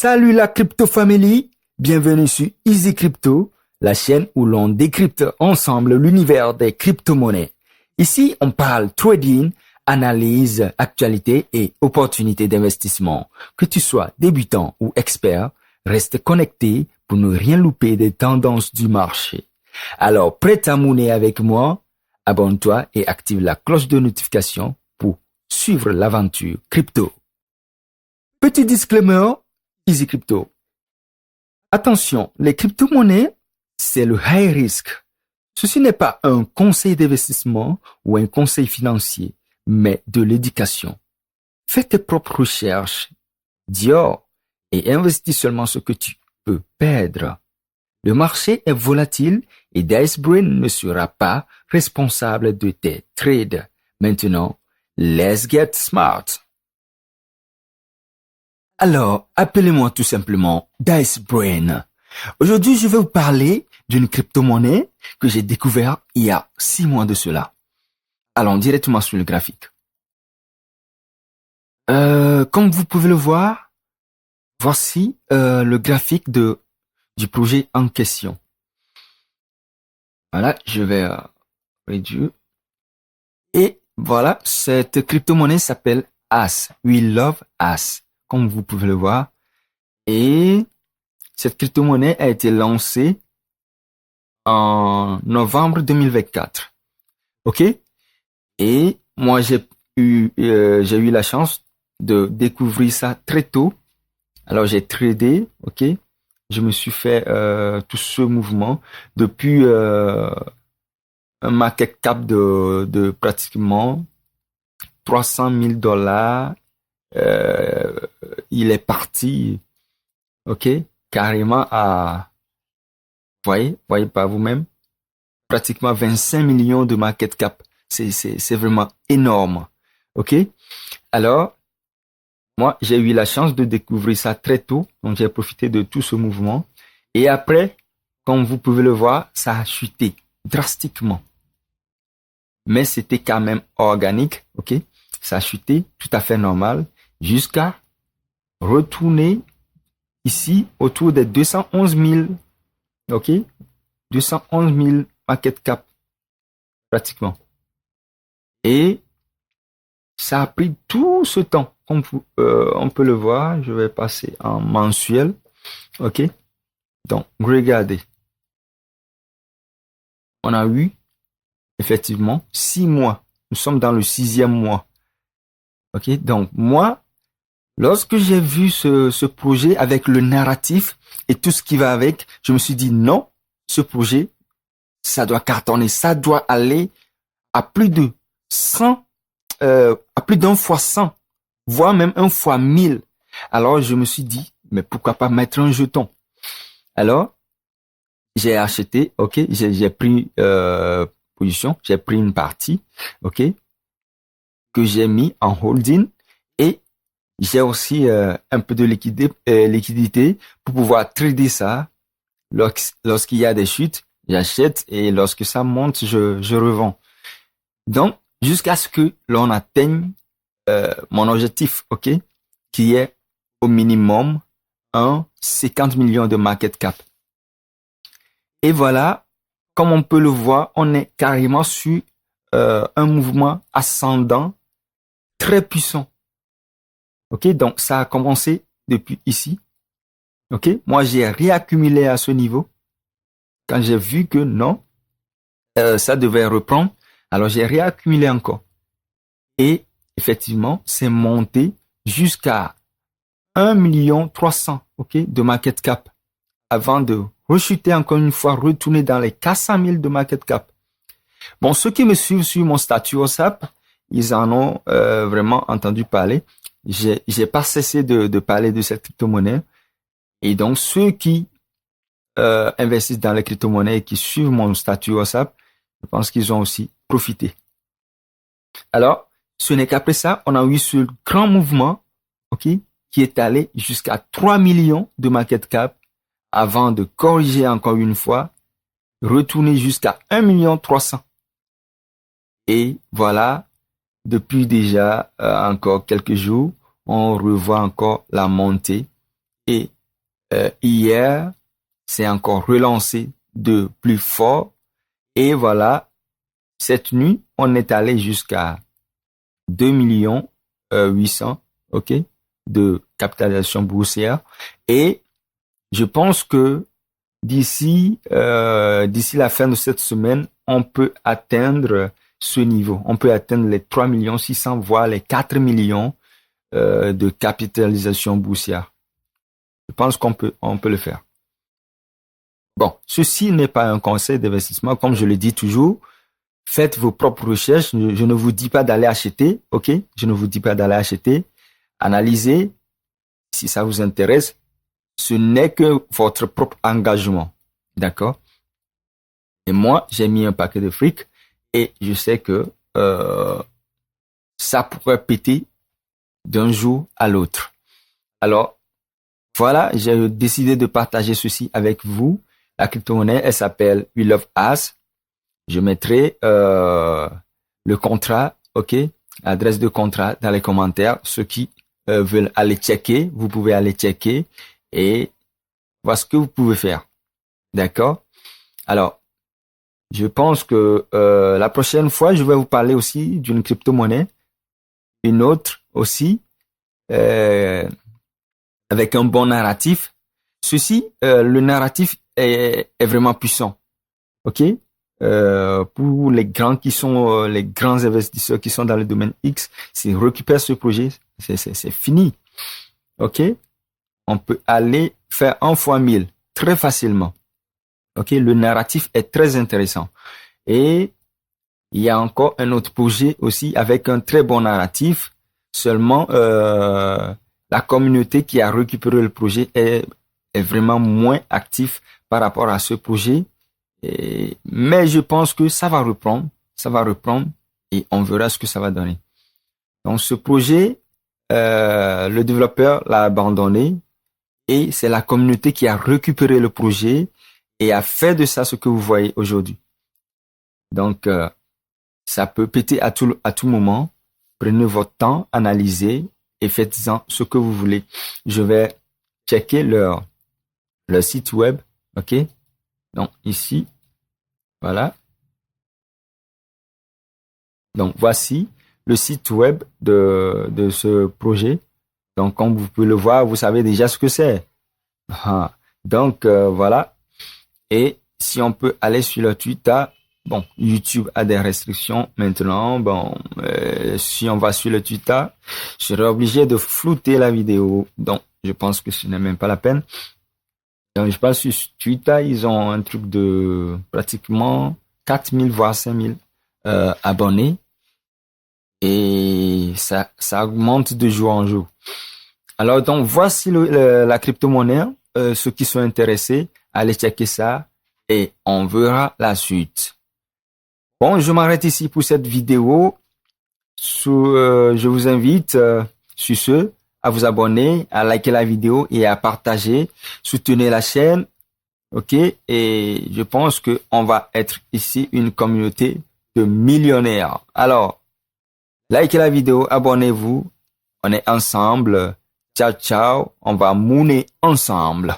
Salut la Crypto Family, bienvenue sur Easy Crypto, la chaîne où l'on décrypte ensemble l'univers des crypto-monnaies. Ici, on parle trading, analyse, actualité et opportunités d'investissement. Que tu sois débutant ou expert, reste connecté pour ne rien louper des tendances du marché. Alors, prêt à mouner avec moi? Abonne-toi et active la cloche de notification pour suivre l'aventure crypto. Petit disclaimer, Easy Crypto. Attention, les crypto-monnaies, c'est le high risk. Ceci n'est pas un conseil d'investissement ou un conseil financier, mais de l'éducation. Fais tes propres recherches, Dior, et investis seulement ce que tu peux perdre. Le marché est volatile et Dicebrain ne sera pas responsable de tes trades. Maintenant, let's get smart. Alors, appelez-moi tout simplement Dicebrain. Aujourd'hui, je vais vous parler d'une crypto-monnaie que j'ai découverte il y a 6 mois de cela. Allons directement sur le graphique. Comme vous pouvez le voir, voici le graphique du projet en question. Voilà, je vais réduire. Et voilà, cette crypto-monnaie s'appelle AS. We love AS, comme vous pouvez le voir. Et cette crypto-monnaie a été lancée en novembre 2024. OK? Et moi, j'ai eu la chance de découvrir ça très tôt. Alors, j'ai tradé, OK? Je me suis fait tout ce mouvement depuis un market cap de pratiquement $300,000. Il est parti, OK? Carrément à, voyez par vous-même, pratiquement 25 millions de market cap. C'est vraiment énorme. OK? Alors, moi, j'ai eu la chance de découvrir ça très tôt. Donc, j'ai profité de tout ce mouvement. Et après, comme vous pouvez le voir, ça a chuté drastiquement. Mais c'était quand même organique. OK? Ça a chuté tout à fait normal jusqu'à retourner ici autour des 211 000. OK? 211 000 market cap. Pratiquement. Et ça a pris tout ce temps. Comme on peut le voir, je vais passer en mensuel. OK? Donc, regardez. On a eu, effectivement, 6 mois. Nous sommes dans le 6e mois. OK? Donc, moi, lorsque j'ai vu ce projet avec le narratif et tout ce qui va avec, je me suis dit non, ce projet, ça doit cartonner. Ça doit aller à plus de 100, à plus d'un fois 100, voire même un fois 1000. Alors, je me suis dit, mais pourquoi pas mettre un jeton? Alors, j'ai acheté, OK, j'ai pris position, j'ai pris une partie, OK, que j'ai mis en holding et j'ai aussi un peu de liquidité pour pouvoir trader ça. Lorsqu'il y a des chutes, j'achète et lorsque ça monte, je revends. Donc, jusqu'à ce que l'on atteigne mon objectif, OK, qui est au minimum 50 millions de market cap. Et voilà, comme on peut le voir, on est carrément sur un mouvement ascendant très puissant. OK, donc ça a commencé depuis ici. OK, moi j'ai réaccumulé à ce niveau. Quand j'ai vu que non, ça devait reprendre, alors j'ai réaccumulé encore. Et effectivement, c'est monté jusqu'à 1,3 million, OK, de market cap avant de rechuter encore une fois, retourner dans les 400 000 de market cap. Bon, ceux qui me suivent sur mon statut WhatsApp, ils en ont vraiment entendu parler. J'ai pas cessé de parler de cette crypto-monnaie. Et donc, ceux qui investissent dans les crypto-monnaies et qui suivent mon statut WhatsApp, je pense qu'ils ont aussi profité. Alors, ce n'est qu'après ça, on a eu ce grand mouvement, OK, qui est allé jusqu'à 3 millions de market cap avant de corriger encore une fois, retourner jusqu'à 1,3 million. Et voilà, depuis déjà encore quelques jours, on revoit encore la montée. Et hier, c'est encore relancé de plus fort. Et voilà, cette nuit, on est allé jusqu'à 2 millions 800, ok, de capitalisation boursière. Et je pense que d'ici la fin de cette semaine, on peut atteindre ce niveau. On peut atteindre les 3 millions 600, voire les 4 millions de capitalisation boursière. Je pense qu'on peut le faire. Bon, ceci n'est pas un conseil d'investissement, comme je le dis toujours. Faites vos propres recherches. Je ne vous dis pas d'aller acheter, ok? Je ne vous dis pas d'aller acheter. Analysez si ça vous intéresse. Ce n'est que votre propre engagement, d'accord? Et moi, j'ai mis un paquet de fric et je sais que ça pourrait péter d'un jour à l'autre. Alors, voilà, j'ai décidé de partager ceci avec vous. La crypto-monnaie, elle s'appelle We Love Us. Je mettrai le contrat, ok, l'adresse de contrat dans les commentaires. Ceux qui veulent aller checker, vous pouvez aller checker et voir ce que vous pouvez faire. D'accord? Alors, je pense que la prochaine fois, je vais vous parler aussi d'une crypto-monnaie, une autre aussi, avec un bon narratif. Ceci, le narratif est vraiment puissant. Ok? Pour les grands qui sont les grands investisseurs qui sont dans le domaine X, s'ils récupèrent ce projet, c'est fini. Ok? On peut aller faire 1 fois 1000 très facilement. Ok? Le narratif est très intéressant. Et il y a encore un autre projet aussi avec un très bon narratif. Seulement, la communauté qui a récupéré le projet est vraiment moins active par rapport à ce projet. Mais je pense que ça va reprendre et on verra ce que ça va donner. Donc ce projet, le développeur l'a abandonné et c'est la communauté qui a récupéré le projet et a fait de ça ce que vous voyez aujourd'hui. Donc ça peut péter à tout moment. Prenez votre temps, analysez et faites-en ce que vous voulez. Je vais checker leur site web, ok? Donc ici, voilà. Donc voici le site web de ce projet. Donc comme vous pouvez le voir, vous savez déjà ce que c'est. Donc voilà. Et si on peut aller sur le Twitter, bon, YouTube a des restrictions maintenant. Bon, si on va sur le Twitter, je serai obligé de flouter la vidéo. Donc je pense que ce n'est même pas la peine. Donc, je pense que sur Twitter, ils ont un truc de pratiquement 4000 voire 5000 abonnés. Et ça augmente de jour en jour. Alors, donc, voici la crypto-monnaie. Ceux qui sont intéressés, allez checker ça et on verra la suite. Bon, je m'arrête ici pour cette vidéo. Je vous invite, sur ce, à vous abonner, à liker la vidéo et à partager. Soutenez la chaîne, ok? Et je pense que on va être ici une communauté de millionnaires. Alors, likez la vidéo, abonnez-vous. On est ensemble. Ciao, ciao. On va mooner ensemble.